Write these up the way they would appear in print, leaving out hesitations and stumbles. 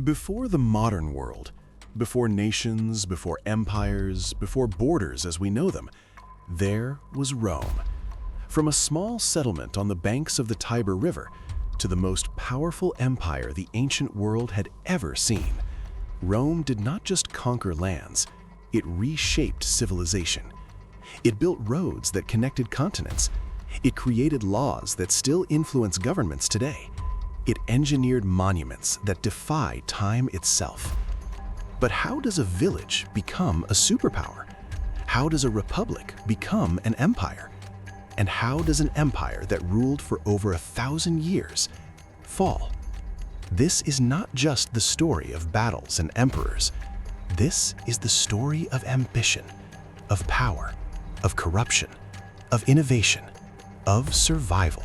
Before the modern world, before nations, before empires, before borders as we know them, there was Rome. From a small settlement on the banks of the Tiber River to the most powerful empire the ancient world had ever seen, Rome did not just conquer lands, it reshaped civilization. It built roads that connected continents. It created laws that still influence governments today. It engineered monuments that defy time itself. But how does a village become a superpower? How does a republic become an empire? And how does an empire that ruled for over 1,000 years fall? This is not just the story of battles and emperors. This is the story of ambition, of power, of corruption, of innovation, of survival.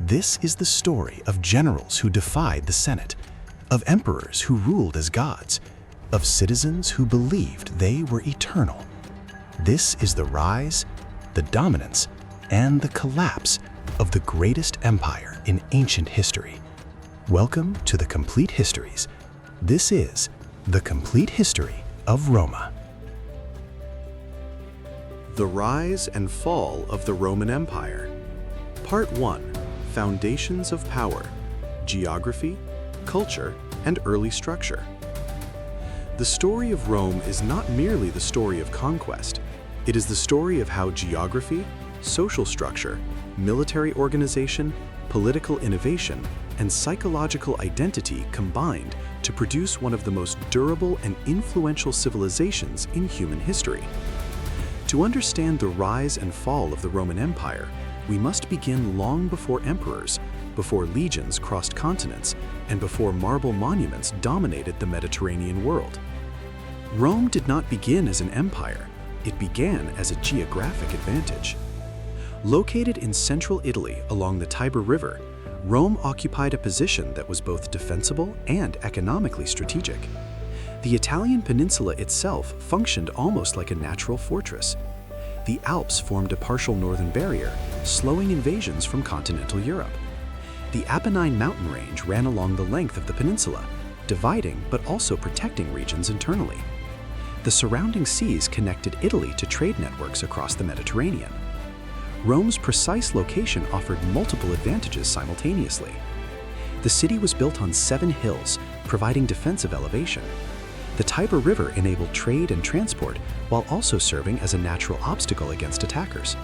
This is the story of generals who defied the Senate, of emperors who ruled as gods, of citizens who believed they were eternal. This is the rise, the dominance, and the collapse of the greatest empire in ancient history. Welcome to the Complete Histories. This is the Complete History of Roma. The Rise and Fall of the Roman Empire. Part 1. Foundations of Power, Geography, Culture, and Early Structure. The story of Rome is not merely the story of conquest. It is the story of how geography, social structure, military organization, political innovation, and psychological identity combined to produce one of the most durable and influential civilizations in human history. To understand the rise and fall of the Roman Empire, we must begin long before emperors, before legions crossed continents, and before marble monuments dominated the Mediterranean world. Rome did not begin as an empire, it began as a geographic advantage. Located in central Italy along the Tiber River, Rome occupied a position that was both defensible and economically strategic. The Italian peninsula itself functioned almost like a natural fortress. The Alps formed a partial northern barrier, slowing invasions from continental Europe. The Apennine mountain range ran along the length of the peninsula, dividing but also protecting regions internally. The surrounding seas connected Italy to trade networks across the Mediterranean. Rome's precise location offered multiple advantages simultaneously. The city was built on 7 hills, providing defensive elevation. The Tiber River enabled trade and transport while also serving as a natural obstacle against attackers.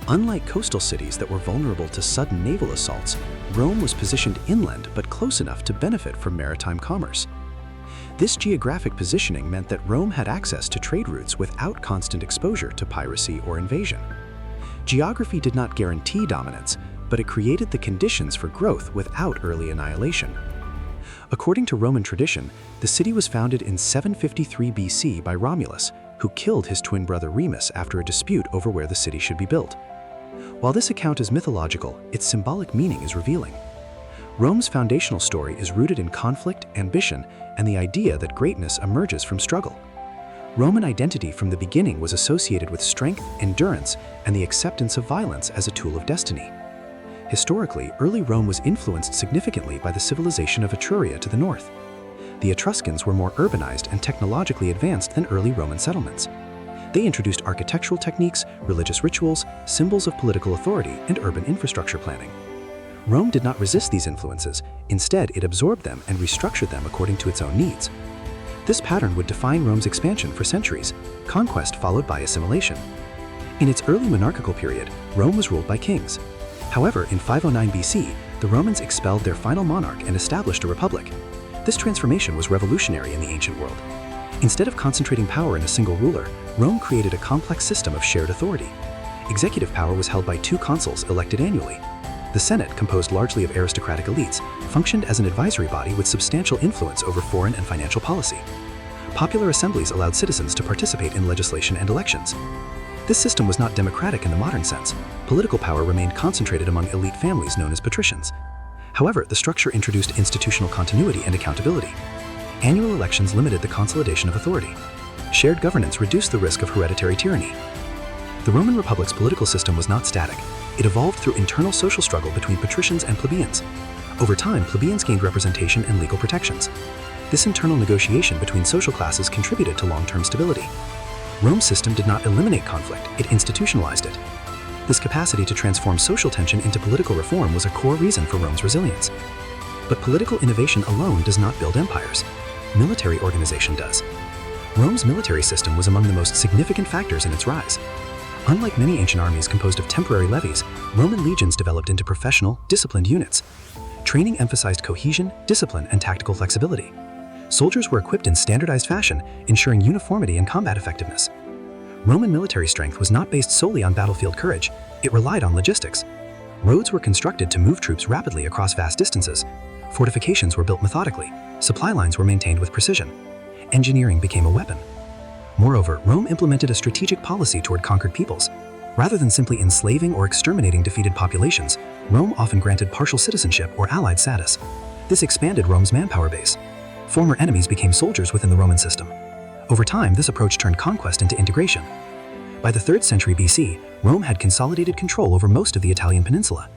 Unlike coastal cities that were vulnerable to sudden naval assaults, Rome was positioned inland but close enough to benefit from maritime commerce. This geographic positioning meant that Rome had access to trade routes without constant exposure to piracy or invasion. Geography did not guarantee dominance, but it created the conditions for growth without early annihilation. According to Roman tradition, the city was founded in 753 BC by Romulus, who killed his twin brother Remus after a dispute over where the city should be built. While this account is mythological, its symbolic meaning is revealing. Rome's foundational story is rooted in conflict, ambition, and the idea that greatness emerges from struggle. Roman identity from the beginning was associated with strength, endurance, and the acceptance of violence as a tool of destiny. Historically, early Rome was influenced significantly by the civilization of Etruria to the north. The Etruscans were more urbanized and technologically advanced than early Roman settlements. They introduced architectural techniques, religious rituals, symbols of political authority, and urban infrastructure planning. Rome did not resist these influences. Instead, it absorbed them and restructured them according to its own needs. This pattern would define Rome's expansion for centuries, conquest followed by assimilation. In its early monarchical period, Rome was ruled by kings. However, in 509 BC, the Romans expelled their final monarch and established a republic. This transformation was revolutionary in the ancient world. Instead of concentrating power in a single ruler, Rome created a complex system of shared authority. Executive power was held by 2 consuls elected annually. The Senate, composed largely of aristocratic elites, functioned as an advisory body with substantial influence over foreign and financial policy. Popular assemblies allowed citizens to participate in legislation and elections. This system was not democratic in the modern sense. Political power remained concentrated among elite families known as patricians. However, the structure introduced institutional continuity and accountability. Annual elections limited the consolidation of authority. Shared governance reduced the risk of hereditary tyranny. The Roman Republic's political system was not static. It evolved through internal social struggle between patricians and plebeians. Over time, plebeians gained representation and legal protections. This internal negotiation between social classes contributed to long-term stability. Rome's system did not eliminate conflict, it institutionalized it. This capacity to transform social tension into political reform was a core reason for Rome's resilience. But political innovation alone does not build empires. Military organization does. Rome's military system was among the most significant factors in its rise. Unlike many ancient armies composed of temporary levies, Roman legions developed into professional, disciplined units. Training emphasized cohesion, discipline, and tactical flexibility. Soldiers were equipped in standardized fashion, ensuring uniformity and combat effectiveness. Roman military strength was not based solely on battlefield courage, it relied on logistics. Roads were constructed to move troops rapidly across vast distances. Fortifications were built methodically. Supply lines were maintained with precision. Engineering became a weapon. Moreover, Rome implemented a strategic policy toward conquered peoples. Rather than simply enslaving or exterminating defeated populations, Rome often granted partial citizenship or allied status. This expanded Rome's manpower base. Former enemies became soldiers within the Roman system. Over time, this approach turned conquest into integration. By the 3rd century BC, Rome had consolidated control over most of the Italian peninsula.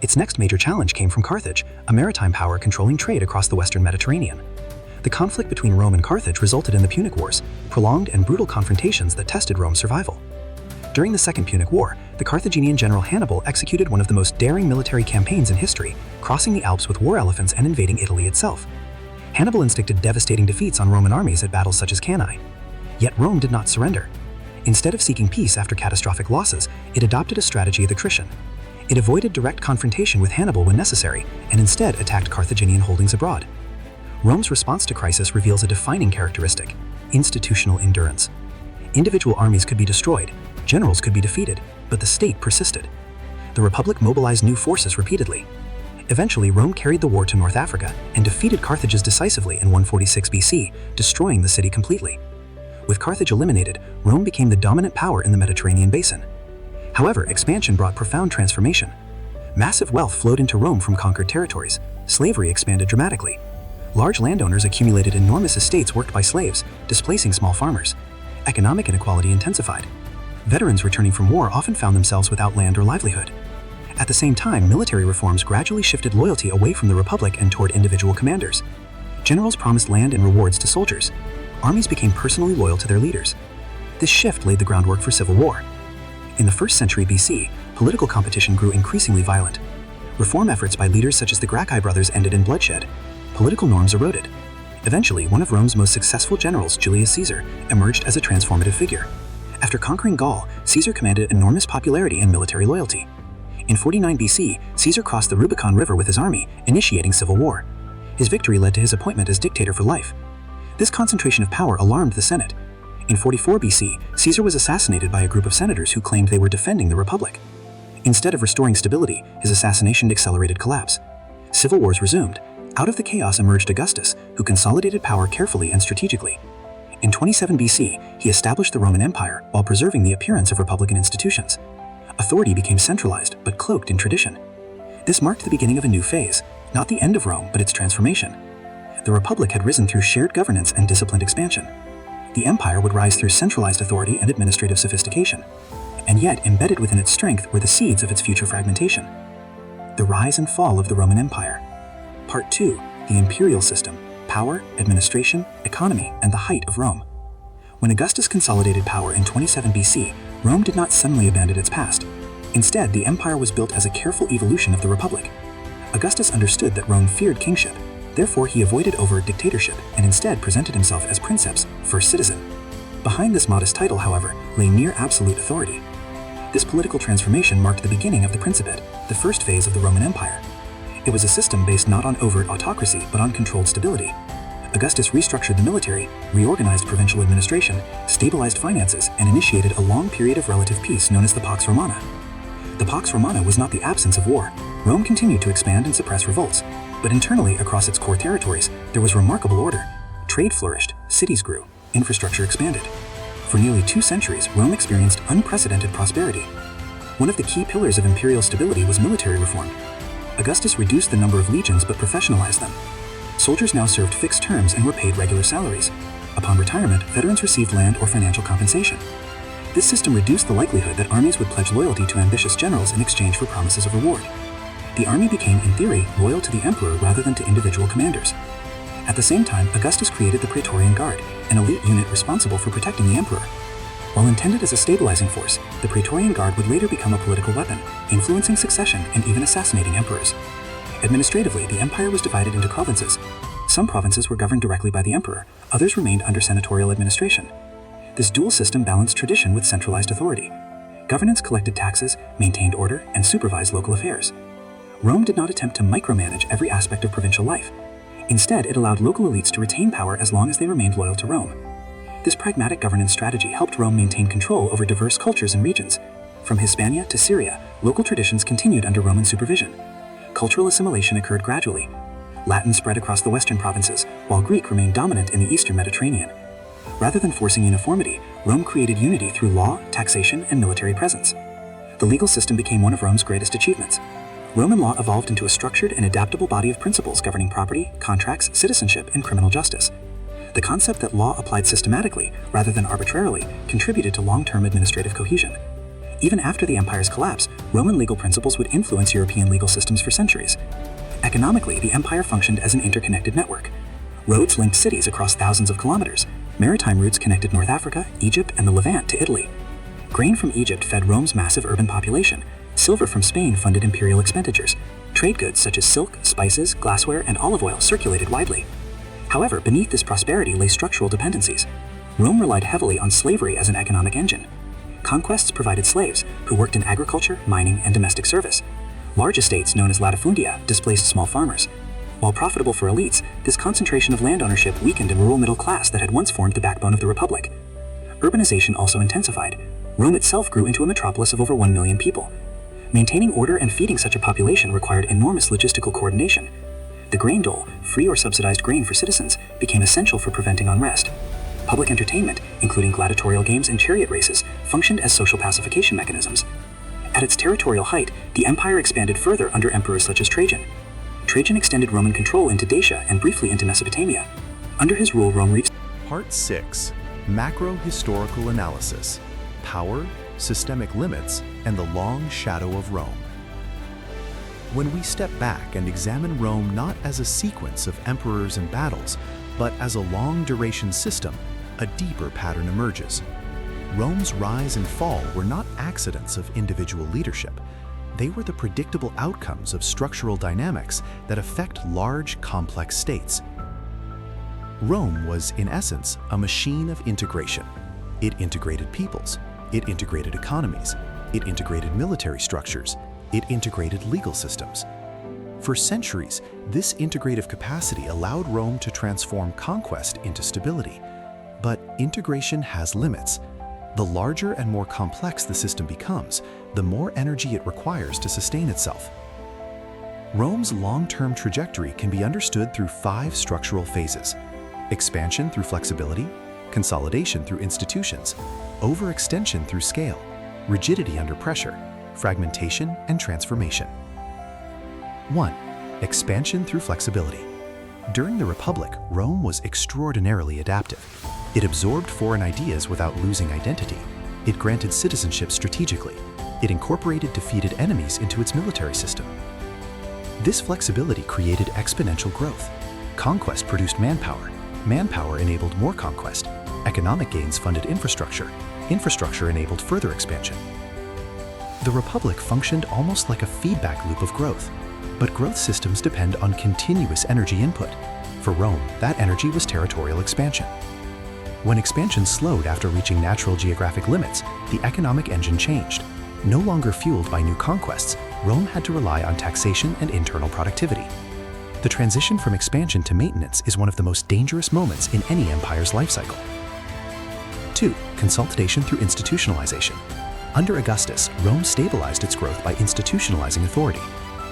Its next major challenge came from Carthage, a maritime power controlling trade across the western Mediterranean. The conflict between Rome and Carthage resulted in the Punic Wars, prolonged and brutal confrontations that tested Rome's survival. During the Second Punic War, the Carthaginian general Hannibal executed one of the most daring military campaigns in history, crossing the Alps with war elephants and invading Italy itself. Hannibal inflicted devastating defeats on Roman armies at battles such as Cannae. Yet Rome did not surrender. Instead of seeking peace after catastrophic losses, it adopted a strategy of the Tritian. It avoided direct confrontation with Hannibal when necessary, and instead attacked Carthaginian holdings abroad. Rome's response to crisis reveals a defining characteristic: institutional endurance. Individual armies could be destroyed, generals could be defeated, but the state persisted. The Republic mobilized new forces repeatedly. Eventually, Rome carried the war to North Africa and defeated Carthage decisively in 146 BC, destroying the city completely. With Carthage eliminated, Rome became the dominant power in the Mediterranean basin. However, expansion brought profound transformation. Massive wealth flowed into Rome from conquered territories. Slavery expanded dramatically. Large landowners accumulated enormous estates worked by slaves, displacing small farmers. Economic inequality intensified. Veterans returning from war often found themselves without land or livelihood. At the same time, military reforms gradually shifted loyalty away from the Republic and toward individual commanders. Generals promised land and rewards to soldiers. Armies became personally loyal to their leaders. This shift laid the groundwork for civil war. In the 1st century BC, political competition grew increasingly violent. Reform efforts by leaders such as the Gracchi brothers ended in bloodshed. Political norms eroded. Eventually, one of Rome's most successful generals, Julius Caesar, emerged as a transformative figure. After conquering Gaul, Caesar commanded enormous popularity and military loyalty. In 49 BC, Caesar crossed the Rubicon River with his army, initiating civil war. His victory led to his appointment as dictator for life. This concentration of power alarmed the Senate. In 44 BC, Caesar was assassinated by a group of senators who claimed they were defending the Republic. Instead of restoring stability, his assassination accelerated collapse. Civil wars resumed. Out of the chaos emerged Augustus, who consolidated power carefully and strategically. In 27 BC, he established the Roman Empire while preserving the appearance of republican institutions. Authority became centralized, but cloaked in tradition. This marked the beginning of a new phase, not the end of Rome, but its transformation. The Republic had risen through shared governance and disciplined expansion. The empire would rise through centralized authority and administrative sophistication. And yet, embedded within its strength were the seeds of its future fragmentation. The rise and fall of the Roman Empire. Part 2, the imperial system, power, administration, economy, and the height of Rome. When Augustus consolidated power in 27 BC, Rome did not suddenly abandon its past. Instead, the empire was built as a careful evolution of the Republic. Augustus understood that Rome feared kingship. Therefore, he avoided overt dictatorship and instead presented himself as princeps, first citizen. Behind this modest title, however, lay near absolute authority. This political transformation marked the beginning of the Principate, the first phase of the Roman Empire. It was a system based not on overt autocracy, but on controlled stability. Augustus restructured the military, reorganized provincial administration, stabilized finances, and initiated a long period of relative peace known as the Pax Romana. The Pax Romana was not the absence of war. Rome continued to expand and suppress revolts, but internally across its core territories, there was remarkable order. Trade flourished, cities grew, infrastructure expanded. For nearly 2 centuries, Rome experienced unprecedented prosperity. One of the key pillars of imperial stability was military reform. Augustus reduced the number of legions but professionalized them. Soldiers now served fixed terms and were paid regular salaries. Upon retirement, veterans received land or financial compensation. This system reduced the likelihood that armies would pledge loyalty to ambitious generals in exchange for promises of reward. The army became, in theory, loyal to the emperor rather than to individual commanders. At the same time, Augustus created the Praetorian Guard, an elite unit responsible for protecting the emperor. While intended as a stabilizing force, the Praetorian Guard would later become a political weapon, influencing succession and even assassinating emperors. Administratively, the empire was divided into provinces. Some provinces were governed directly by the emperor, others remained under senatorial administration. This dual system balanced tradition with centralized authority. Governance collected taxes, maintained order, and supervised local affairs. Rome did not attempt to micromanage every aspect of provincial life. Instead, it allowed local elites to retain power as long as they remained loyal to Rome. This pragmatic governance strategy helped Rome maintain control over diverse cultures and regions. From Hispania to Syria, local traditions continued under Roman supervision. Cultural assimilation occurred gradually. Latin spread across the western provinces, while Greek remained dominant in the eastern Mediterranean. Rather than forcing uniformity, Rome created unity through law, taxation, and military presence. The legal system became one of Rome's greatest achievements. Roman law evolved into a structured and adaptable body of principles governing property, contracts, citizenship, and criminal justice. The concept that law applied systematically, rather than arbitrarily, contributed to long-term administrative cohesion. Even after the empire's collapse, Roman legal principles would influence European legal systems for centuries. Economically, the empire functioned as an interconnected network. Roads linked cities across thousands of kilometers. Maritime routes connected North Africa, Egypt, and the Levant to Italy. Grain from Egypt fed Rome's massive urban population. Silver from Spain funded imperial expenditures. Trade goods such as silk, spices, glassware, and olive oil circulated widely. However, beneath this prosperity lay structural dependencies. Rome relied heavily on slavery as an economic engine. Conquests provided slaves, who worked in agriculture, mining, and domestic service. Large estates, known as latifundia, displaced small farmers. While profitable for elites, this concentration of land ownership weakened a rural middle class that had once formed the backbone of the Republic. Urbanization also intensified. Rome itself grew into a metropolis of over 1 million people. Maintaining order and feeding such a population required enormous logistical coordination. The grain dole, free or subsidized grain for citizens, became essential for preventing unrest. Public entertainment, including gladiatorial games and chariot races, functioned as social pacification mechanisms. At its territorial height, the empire expanded further under emperors such as Trajan. Trajan extended Roman control into Dacia and briefly into Mesopotamia. Under his rule, Rome reached Part 6. Macro-historical analysis. Power, systemic limits, and the long shadow of Rome. When we step back and examine Rome not as a sequence of emperors and battles, but as a long-duration system, a deeper pattern emerges. Rome's rise and fall were not accidents of individual leadership. They were the predictable outcomes of structural dynamics that affect large, complex states. Rome was, in essence, a machine of integration. It integrated peoples, it integrated economies, it integrated military structures, it integrated legal systems. For centuries, this integrative capacity allowed Rome to transform conquest into stability. But integration has limits. The larger and more complex the system becomes, the more energy it requires to sustain itself. Rome's long-term trajectory can be understood through 5 structural phases: expansion through flexibility, consolidation through institutions, overextension through scale, rigidity under pressure, fragmentation, and transformation. 1. Expansion through flexibility. During the Republic, Rome was extraordinarily adaptive. It absorbed foreign ideas without losing identity. It granted citizenship strategically. It incorporated defeated enemies into its military system. This flexibility created exponential growth. Conquest produced manpower. Manpower enabled more conquest. Economic gains funded infrastructure. Infrastructure enabled further expansion. The Republic functioned almost like a feedback loop of growth. But growth systems depend on continuous energy input. For Rome, that energy was territorial expansion. When expansion slowed after reaching natural geographic limits, the economic engine changed. No longer fueled by new conquests, Rome had to rely on taxation and internal productivity. The transition from expansion to maintenance is one of the most dangerous moments in any empire's life cycle. 2. Consolidation through institutionalization. Under Augustus, Rome stabilized its growth by institutionalizing authority.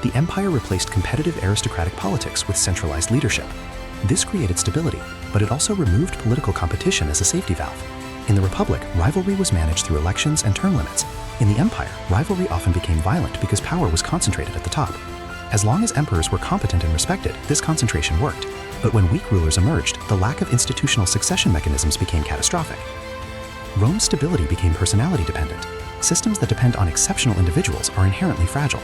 The empire replaced competitive aristocratic politics with centralized leadership. This created stability, but it also removed political competition as a safety valve. In the Republic, rivalry was managed through elections and term limits. In the Empire, rivalry often became violent because power was concentrated at the top. As long as emperors were competent and respected, this concentration worked. But when weak rulers emerged, the lack of institutional succession mechanisms became catastrophic. Rome's stability became personality dependent. Systems that depend on exceptional individuals are inherently fragile.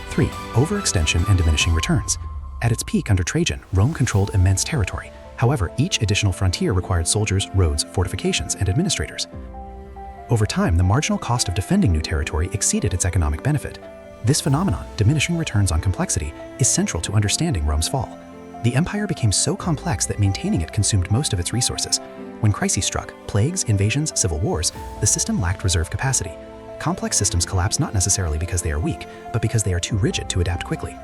3. Overextension and diminishing returns. At its peak under Trajan, Rome controlled immense territory. However, each additional frontier required soldiers, roads, fortifications, and administrators. Over time, the marginal cost of defending new territory exceeded its economic benefit. This phenomenon, diminishing returns on complexity, is central to understanding Rome's fall. The empire became so complex that maintaining it consumed most of its resources. When crises struck, plagues, invasions, civil wars, the system lacked reserve capacity. Complex systems collapse not necessarily because they are weak, but because they are too rigid to adapt quickly.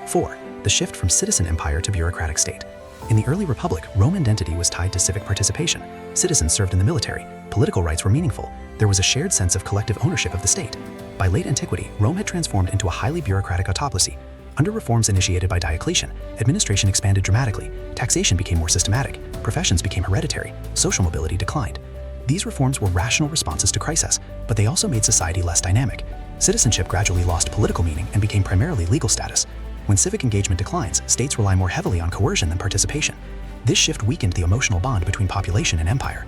4. The shift from citizen empire to bureaucratic state. In the early republic, Roman identity was tied to civic participation. Citizens served in the military, political rights were meaningful, there was a shared sense of collective ownership of the state. By late antiquity, Rome had transformed into a highly bureaucratic autocracy. Under reforms initiated by Diocletian, administration expanded dramatically, taxation became more systematic, professions became hereditary, social mobility declined. These reforms were rational responses to crisis, but they also made society less dynamic. Citizenship gradually lost political meaning and became primarily legal status. When civic engagement declines, states rely more heavily on coercion than participation. This shift weakened the emotional bond between population and empire.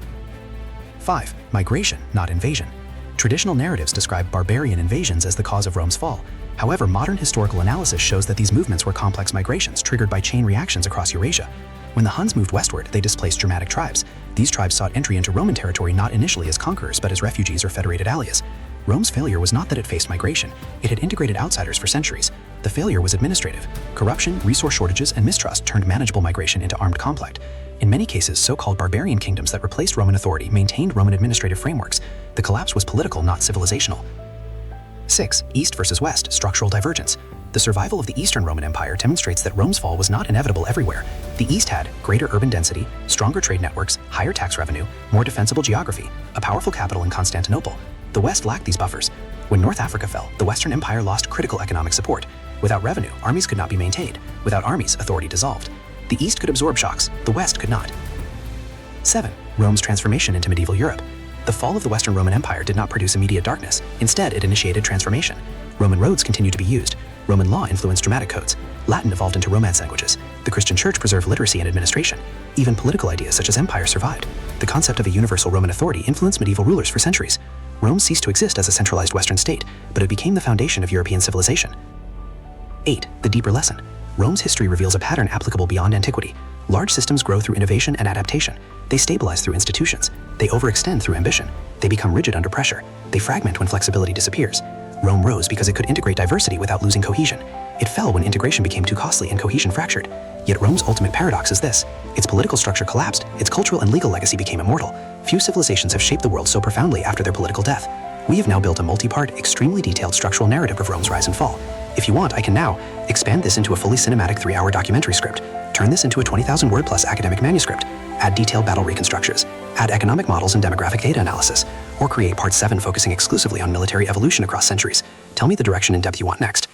5. Migration, not invasion. Traditional narratives describe barbarian invasions as the cause of Rome's fall. However, modern historical analysis shows that these movements were complex migrations triggered by chain reactions across Eurasia. When the Huns moved westward, they displaced Germanic tribes. These tribes sought entry into Roman territory not initially as conquerors but as refugees or federated allies. Rome's failure was not that it faced migration, it had integrated outsiders for centuries. The failure was administrative. Corruption, resource shortages, and mistrust turned manageable migration into armed conflict. In many cases, so-called barbarian kingdoms that replaced Roman authority maintained Roman administrative frameworks. The collapse was political, not civilizational. 6. East versus West, structural divergence. The survival of the Eastern Roman Empire demonstrates that Rome's fall was not inevitable everywhere. The East had greater urban density, stronger trade networks, higher tax revenue, more defensible geography, a powerful capital in Constantinople. The West lacked these buffers. When North Africa fell, the Western Empire lost critical economic support. Without revenue, armies could not be maintained. Without armies, authority dissolved. The East could absorb shocks, the West could not. 7. Rome's transformation into medieval Europe. The fall of the Western Roman Empire did not produce immediate darkness. Instead, it initiated transformation. Roman roads continued to be used. Roman law influenced dramatic codes. Latin evolved into Romance languages. The Christian Church preserved literacy and administration. Even political ideas such as empire survived. The concept of a universal Roman authority influenced medieval rulers for centuries. Rome ceased to exist as a centralized Western state, but it became the foundation of European civilization. 8. The deeper lesson. Rome's history reveals a pattern applicable beyond antiquity. Large systems grow through innovation and adaptation. They stabilize through institutions. They overextend through ambition. They become rigid under pressure. They fragment when flexibility disappears. Rome rose because it could integrate diversity without losing cohesion. It fell when integration became too costly and cohesion fractured. Yet Rome's ultimate paradox is this: its political structure collapsed, its cultural and legal legacy became immortal. Few civilizations have shaped the world so profoundly after their political death. We have now built a multi-part, extremely detailed structural narrative of Rome's rise and fall. If you want, I can now expand this into a fully cinematic 3-hour documentary script, turn this into a 20,000-word plus academic manuscript, add detailed battle reconstructions, add economic models and demographic data analysis, or create part 7 focusing exclusively on military evolution across centuries. Tell me the direction and depth you want next.